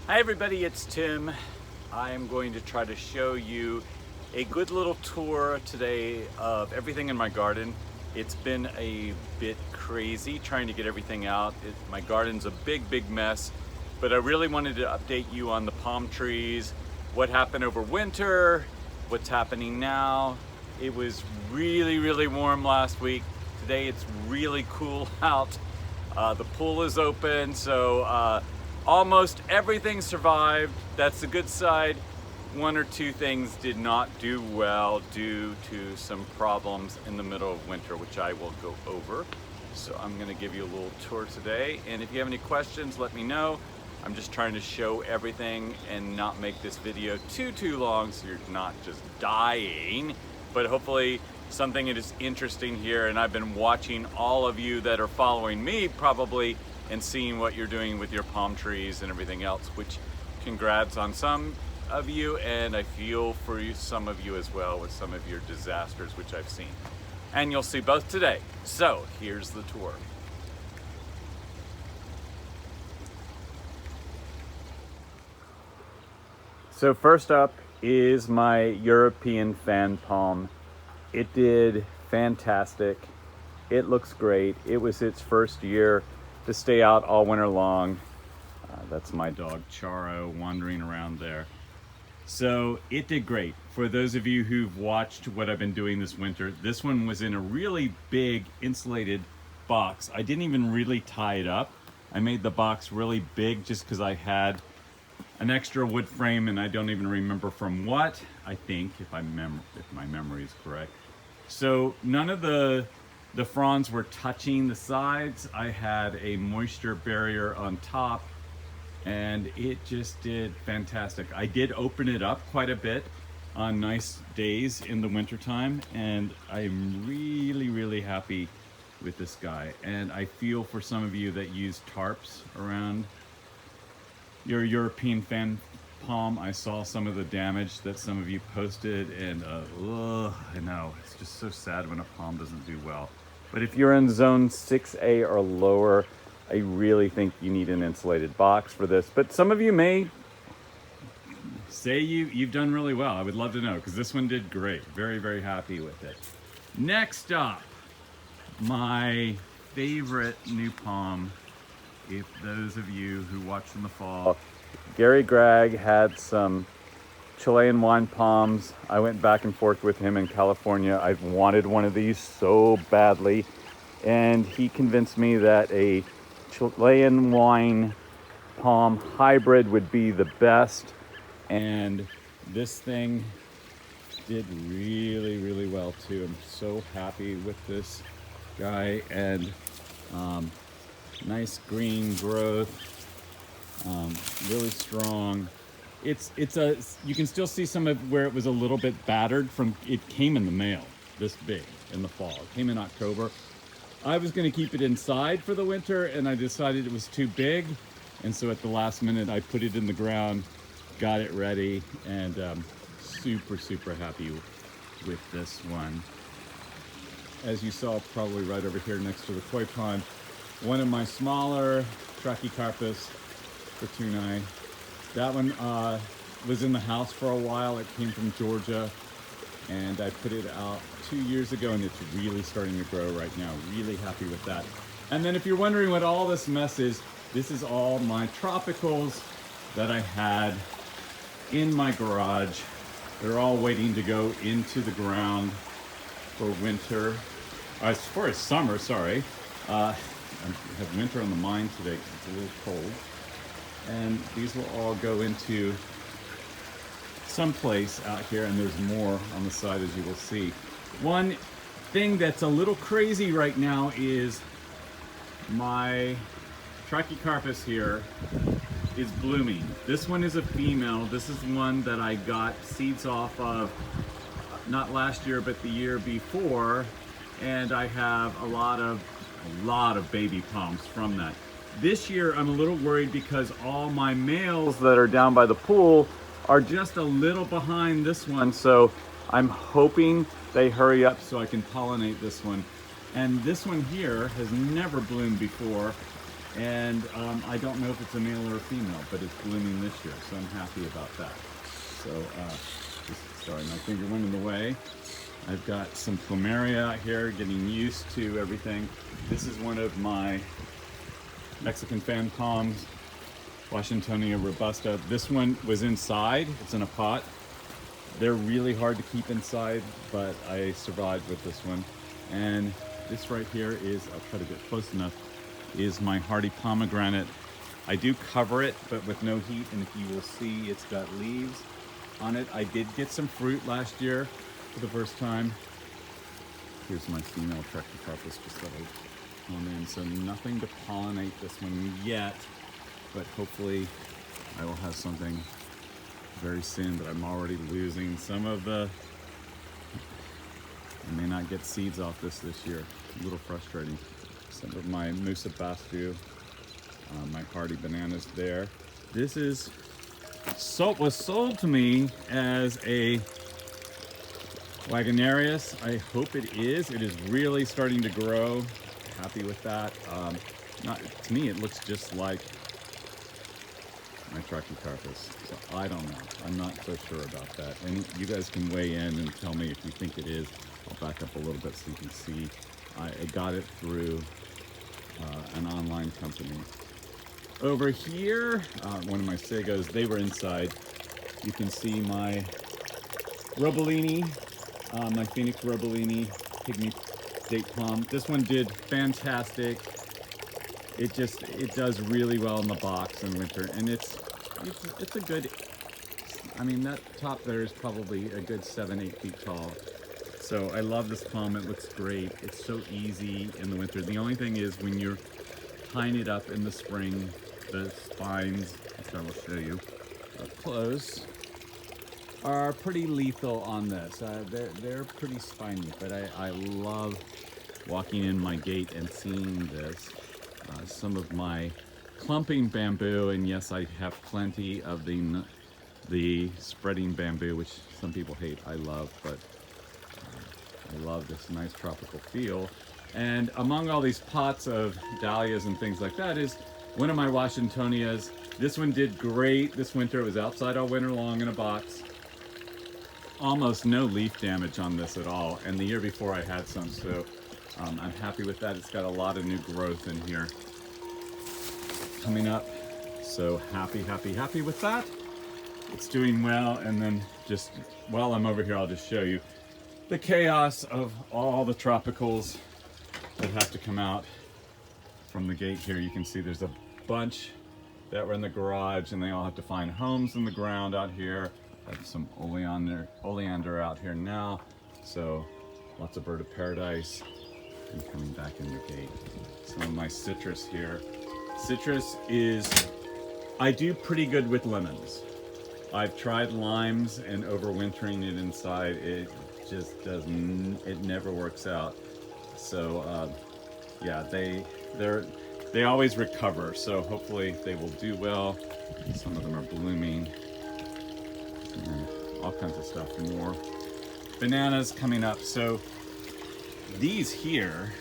Hi everybody, it's Tim. I am going to try to show you a good little tour today of everything in my garden. It's been a bit crazy trying to get everything out. My garden's a big mess, but I really wanted to update you on the palm trees, what happened over winter, what's happening now. It was really warm last week. Today it's really cool out. The pool is open, so almost everything survived. That's the good side. One or two things did not do well due to some problems in the middle of winter, which I will go over. So I'm gonna give you a little tour today. And if you have any questions, let me know. I'm just trying to show everything and not make this video too long so you're not just dying, but hopefully something that is interesting here. And I've been watching all of you that are following me probably and seeing what you're doing with your palm trees and everything else, which congrats on some of you, and I feel for you, some of you as well, with some of your disasters, which I've seen. And you'll see both today. So here's the tour. So first up is my European fan palm. It did fantastic. It looks great. It was its first year to stay out all winter long. That's my dog Charo wandering around there. So it did great. For those of you who've watched what I've been doing this winter, this one was in a really big insulated box. I didn't even really tie it up. I made the box really big just because I had an extra wood frame, and I don't even remember from what, I think, if my memory is correct. So none of the fronds were touching the sides. I had a moisture barrier on top, and it just did fantastic. I did open it up quite a bit on nice days in the wintertime, and I'm really happy with this guy. And I feel for some of you that use tarps around your European fan palm. I saw some of the damage that some of you posted, and I know, it's just so sad when a palm doesn't do well. But if you're in zone 6A or lower, I really think you need an insulated box for this. But some of you may say you've done really well. I would love to know, because this one did great. Very happy with it. Next up, my favorite new palm. If those of you who watched in the fall, Gary Gregg had some Chilean wine palms. I went back and forth with him in California. I've wanted one of these so badly, and he convinced me that a Chilean wine palm hybrid would be the best, and this thing did really well too. I'm so happy with this guy, and nice green growth, really strong. You can still see some of where it was a little bit battered from, it came in the mail this big in the fall. It came in October. I was going to keep it inside for the winter, and I decided it was too big, and so at the last minute I put it in the ground, got it ready, and super happy with this one. As you saw probably right over here next to the koi pond, one of my smaller Trachycarpus fortunei. That one was in the house for a while. It came from Georgia, and I put it out 2 years ago, and it's really starting to grow right now. Really happy with that. And then if you're wondering what all this mess is, this is all my tropicals that I had in my garage. They're all waiting to go into the ground for winter, as far as summer, sorry. I have winter on the mind today because it's a little cold. And these will all go into some place out here, and there's more on the side, as you will see. One thing that's a little crazy right now is my Trachycarpus here is blooming. This one is a female. This is one that I got seeds off of not last year but the year before, and I have a lot of baby palms from that. This year I'm a little worried because all my males that are down by the pool are just a little behind this one, so I'm hoping they hurry up so I can pollinate this one. And this one here has never bloomed before, And I don't know if it's a male or a female, but it's blooming this year, so I'm happy about that. So, sorry, my finger went in the way. I've got some plumeria out here, getting used to everything. This is one of my Mexican fan palms, Washingtonia Robusta. This one was inside, it's in a pot. They're really hard to keep inside, but I survived with this one. And this right here is, I'll try to get close enough, is my hardy pomegranate. I do cover it, but with no heat, and if you will see, it's got leaves on it. I did get some fruit last year for the first time. Here's my female Trachycarpus just settled on in, so nothing to pollinate this one yet, but hopefully I will have something very soon. But I'm already losing some of the, I may not get seeds off this year. A little frustrating. Some of my Moosa bastu, my hardy bananas there. This was sold to me as a Wagonarius. I hope it is. It is really starting to grow. Happy with that. To me, it looks just like my Trachycarpus. So I don't know. I'm not so sure about that. And you guys can weigh in and tell me if you think it is. I'll back up a little bit so you can see. I got it through an online company. Over here, one of my sagos, they were inside. You can see my Robellini, my Phoenix Robellini pygmy date palm. This one did fantastic. It does really well in the box in winter, and it's a good, I mean, that top there is probably a good 7-8 feet tall. So I love this palm. It looks great. It's so easy in the winter. The only thing is when you're tying it up in the spring, the spines, which I will show you up close, are pretty lethal on this. They're pretty spiny, but I love walking in my gate and seeing this. Some of my clumping bamboo, and yes, I have plenty of the spreading bamboo, which some people hate. I love, but I love this nice tropical feel. And among all these pots of dahlias and things like that is one of my Washingtonias. This one did great this winter. It was outside all winter long in a box. Almost no leaf damage on this at all. And the year before I had some, so I'm happy with that. It's got a lot of new growth in here coming up. So happy with that. It's doing well. And then just while I'm over here, I'll just show you the chaos of all the tropicals that have to come out from the gate here. You can see there's a bunch that were in the garage, and they all have to find homes in the ground out here. I have some oleander out here now, so lots of bird of paradise. And coming back in the gate, some of my citrus here. Citrus is, I do pretty good with lemons. I've tried limes and overwintering it inside. It just doesn't, it never works out. So yeah, they always recover, so hopefully they will do well. Some of them are blooming, and all kinds of stuff more. Bananas coming up. So these here,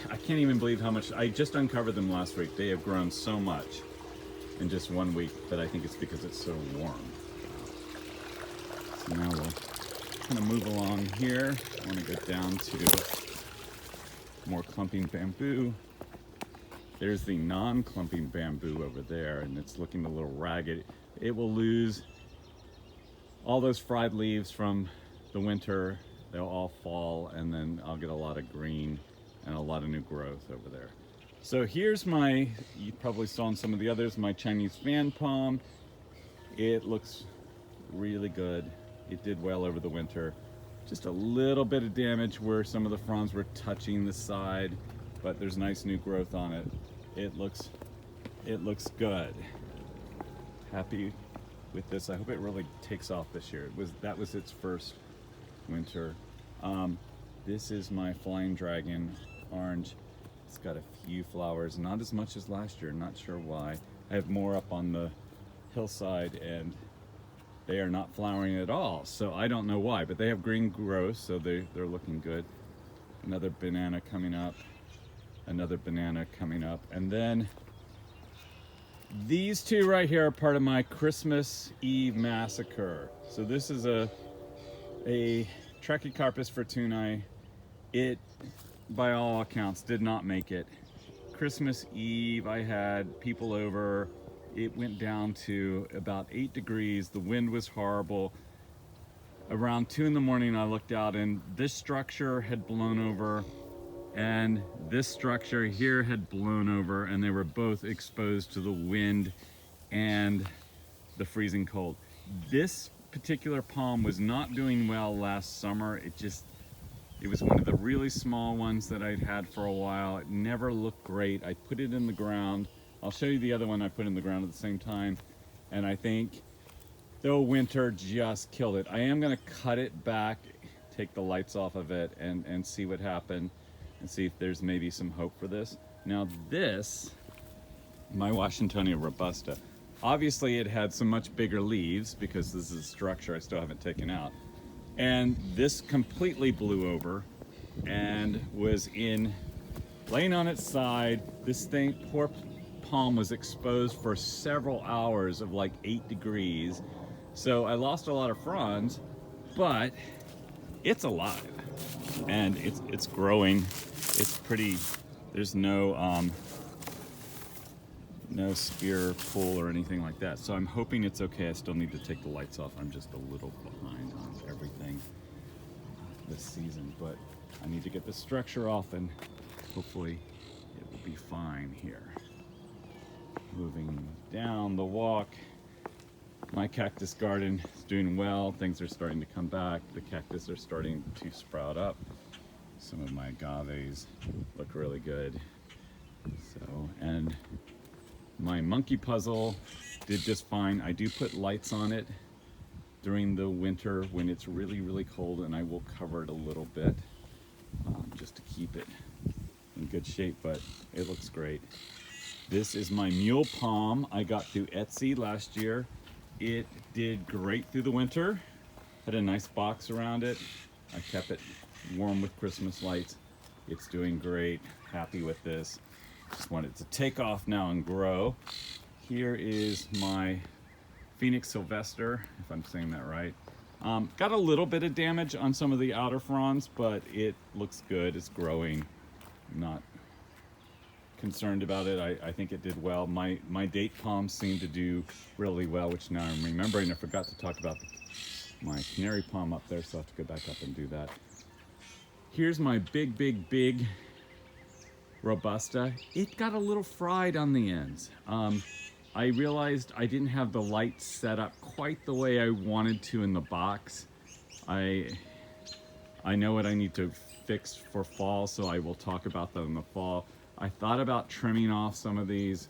I can't even believe how much, I just uncovered them last week. They have grown so much in just 1 week, but I think it's because it's so warm. So now we'll kind of move along here. I want to get down to more clumping bamboo. There's the non-clumping bamboo over there, and it's looking a little ragged. It will lose all those fried leaves from the winter. They'll all fall, and then I'll get a lot of green and a lot of new growth over there. So here's my, you probably saw in some of the others, my Chinese fan palm. It looks really good. It did well over the winter. Just a little bit of damage where some of the fronds were touching the side, but there's nice new growth on it. It looks good. Happy with this. I hope it really takes off this year. That was its first winter. This is my flying dragon orange. It's got a few flowers, not as much as last year, not sure why. I have more up on the hillside, and they are not flowering at all, so I don't know why, but they have green growth, so they're looking good. Another banana coming up. another banana coming up. And then these two right here are part of my Christmas Eve massacre. So this is a Trachycarpus fortunei. It, by all accounts, did not make it. Christmas Eve, I had people over. It went down to about 8 degrees. The wind was horrible. Around 2 in the morning, I looked out and this structure had blown over and this structure here had blown over, and they were both exposed to the wind and the freezing cold. This particular palm was not doing well last summer. It was one of the really small ones that I'd had for a while. It never looked great. I put it in the ground. I'll show you the other one I put in the ground at the same time. And I think the winter just killed it. I am gonna cut it back, take the lights off of it and see what happened and see if there's maybe some hope for this. Now this, my Washingtonia Robusta, obviously it had some much bigger leaves because this is a structure I still haven't taken out. And this completely blew over and was laying on its side. This thing, poor palm, was exposed for several hours of like 8 degrees. So I lost a lot of fronds, but it's alive and it's growing. It's pretty, there's no spear pull or anything like that. So I'm hoping it's okay. I still need to take the lights off. I'm just a little behind on everything this season, but I need to get the structure off and hopefully it will be fine here. Moving down the walk, my cactus garden is doing well. Things are starting to come back. The cactus are starting to sprout up. Some of my agaves look really good. So, and my monkey puzzle did just fine. I do put lights on it during the winter when it's really, really cold, and I will cover it a little bit just to keep it in good shape, but it looks great. This is my mule palm I got through Etsy last year. It did great through the winter. Had a nice box around it. I kept it warm with Christmas lights. It's doing great. Happy with this. Just want it to take off now and grow. Here is my Phoenix Sylvester, if I'm saying that right. Got a little bit of damage on some of the outer fronds, but it looks good. It's growing. I'm not concerned about it. I think it did well. My date palms seem to do really well, which now I'm remembering. I forgot to talk about my Canary Palm up there, so I have to go back up and do that. Here's my big Robusta. It got a little fried on the ends. I realized I didn't have the light set up quite the way I wanted to in the box. I know what I need to fix for fall, so I will talk about that in the fall. I thought about trimming off some of these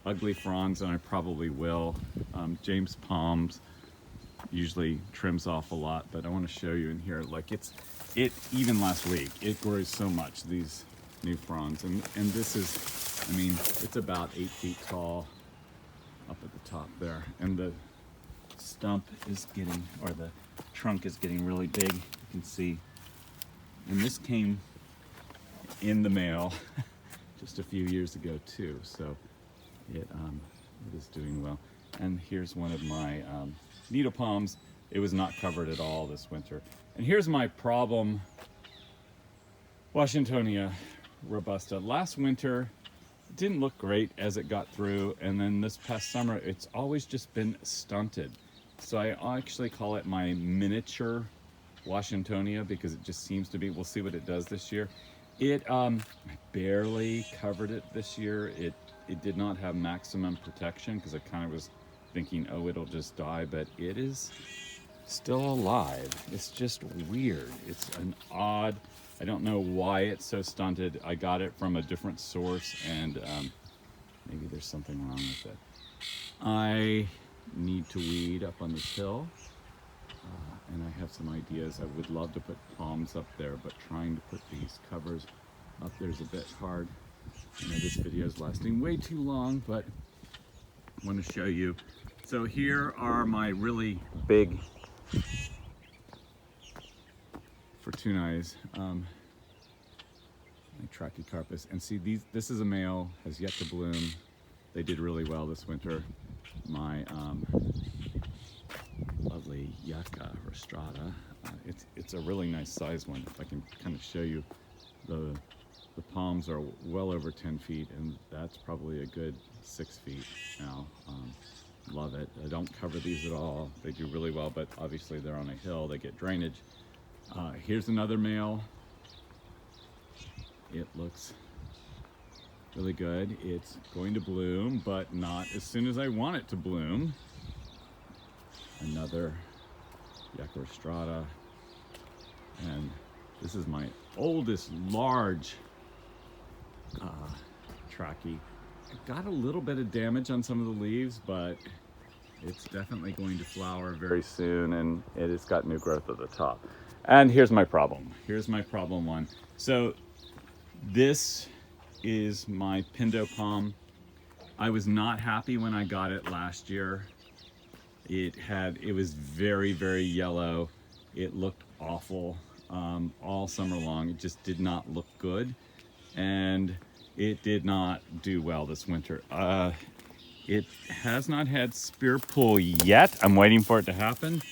ugly fronds, and I probably will. James Palms usually trims off a lot, but I want to show you in here, like even last week, it grows so much, these new fronds. And this is, I mean, it's about 8 feet tall up at the top there. And the stump is getting, or the trunk is getting really big, you can see. And this came in the mail just a few years ago too, so it is doing well. And here's one of my needle palms. It was not covered at all this winter. And here's my problem Washingtonia Robusta. Last winter it didn't look great as it got through, and then this past summer it's always just been stunted. So I actually call it my miniature Washingtonia because it just seems to be. We'll see what it does this year. It barely covered it this year. It did not have maximum protection because I kind of was thinking, oh, it'll just die, but it is still alive. It's just weird. It's an odd, I don't know why it's so stunted. I got it from a different source, and maybe there's something wrong with it. I need to weed up on this hill, and I have some ideas. I would love to put palms up there, but trying to put these covers up there is a bit hard. I know this video is lasting way too long, but I want to show you. So here are my really big fortunis. I Trachycarpus. And see, this is a male, has yet to bloom. They did really well this winter. My lovely Yucca rostrata. It's a really nice size one. If I can kind of show you, the palms are well over 10 feet, and that's probably a good 6 feet now. Love it. I don't cover these at all. They do really well, but obviously they're on a hill. They get drainage. Here's another male. It looks really good. It's going to bloom, but not as soon as I want it to bloom. Another Yucca rostrata. And this is my oldest large trachy. It got a little bit of damage on some of the leaves, but it's definitely going to flower very soon, and it has got new growth at the top. And here's my problem. Here's my problem one. So this is my Pindo Palm. I was not happy when I got it last year. It was very, very yellow. It looked awful all summer long. It just did not look good, and it did not do well this winter. It has not had spear pull yet. I'm waiting for it to happen,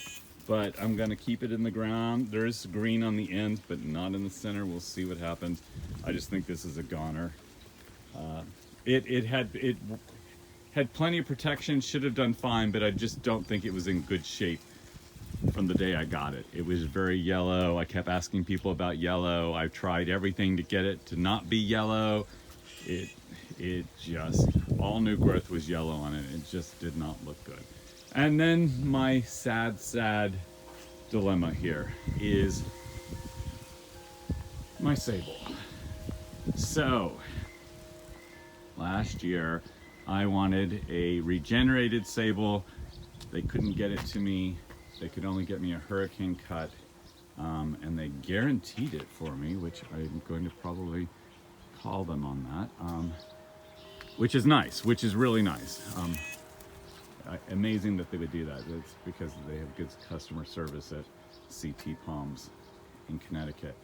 but I'm gonna keep it in the ground. There's green on the end, but not in the center. We'll see what happens. I just think this is a goner. It had plenty of protection, should have done fine, but I just don't think it was in good shape from the day I got it. It was very yellow. I kept asking people about yellow. I've tried everything to get it to not be yellow. It just, all new growth was yellow on it. It just did not look good. And then my sad dilemma here is my Sable. So last year I wanted a regenerated Sable. They couldn't get it to me. They could only get me a hurricane cut, and they guaranteed it for me, which I'm going to probably call them on that, which is nice, which is really nice. Amazing that they would do that. It's because they have good customer service at CT Palms in Connecticut.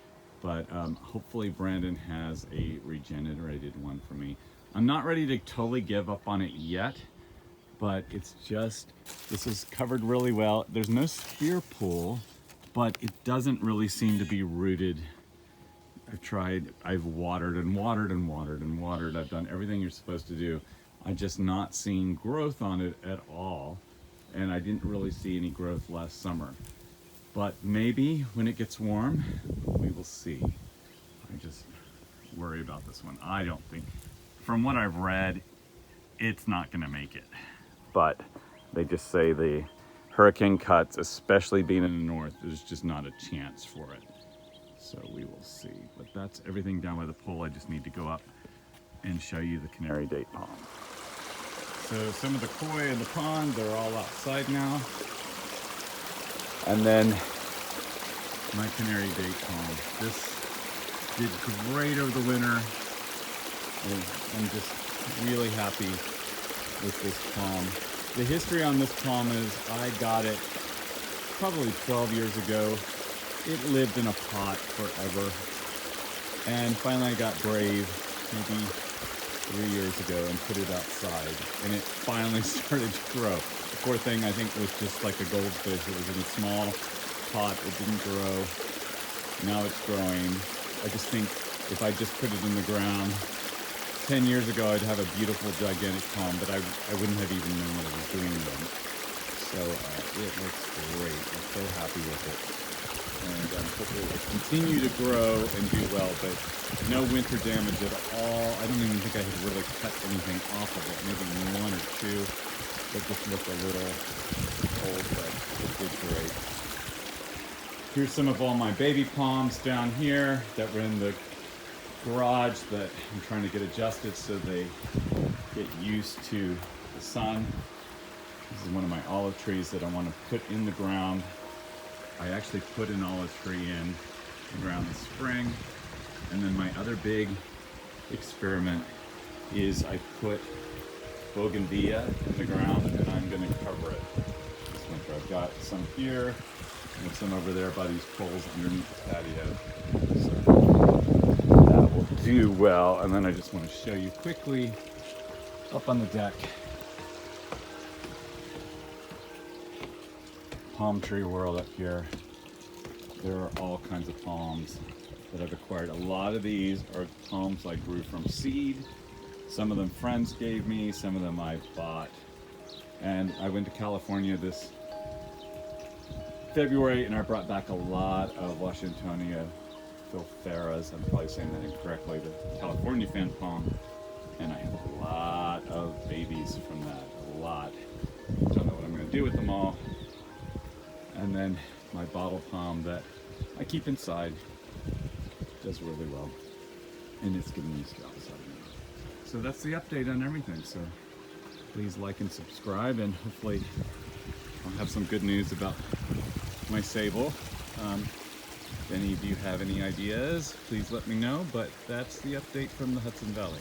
But hopefully Brandon has a regenerated one for me. I'm not ready to totally give up on it yet, but it's just, this is covered really well. There's no spear pull, but it doesn't really seem to be rooted. I've watered and watered and watered and watered. I've done everything you're supposed to do. I'm just not seeing growth on it at all. And I didn't really see any growth last summer. But maybe when it gets warm, we will see. I just worry about this one. I don't think, from what I've read, it's not gonna make it. But they just say the hurricane cuts, especially being in the north, there's just not a chance for it. So we will see. But that's everything down by the pool. I just need to go up and show you the Canary Date Palm. So some of the koi in the pond, they're all outside now. And then my Canary Date Palm. This did great over the winter. I'm just really happy with this palm. The history on this palm is I got it probably 12 years ago. It lived in a pot forever. And finally I got brave, maybe 3 years ago, and put it outside. And it finally started to grow. The poor thing, I think, was just like a goldfish. It was in a small pot, it didn't grow. Now it's growing. I just think if I just put it in the ground, 10 years ago, I'd have a beautiful, gigantic palm, but I wouldn't have even known what I was doing then. So it looks great. I'm so happy with it. And hopefully it will continue to grow and do well, but no winter damage at all. I don't even think I had really cut anything off of it, maybe one or two. It just looked a little old, but it did great. Here's some of all my baby palms down here that were in the garage that I'm trying to get adjusted so they get used to the sun. This is one of my olive trees that I want to put in the ground. I actually put an olive tree in the ground this spring. And then my other big experiment is I put bougainvillea in the ground and I'm going to cover it this winter. I've got some here and some over there by these poles underneath the patio. So that will do well. And then I just want to show you quickly up on the deck. Palm tree world up here. There are all kinds of palms that I've acquired. A lot of these are palms I grew from seed. Some of them friends gave me, some of them I bought. And I went to California this February and I brought back a lot of Washingtonia filtheras. I'm probably saying that incorrectly, the California fan palm. And I have a lot of babies from that, a lot. Don't know what I'm gonna do with them all. And then my bottle palm that I keep inside does really well. And it's giving me scalps out of it. So that's the update on everything. So please like and subscribe, and hopefully I'll have some good news about my Sable. If any of you have any ideas, please let me know, but that's the update from the Hudson Valley.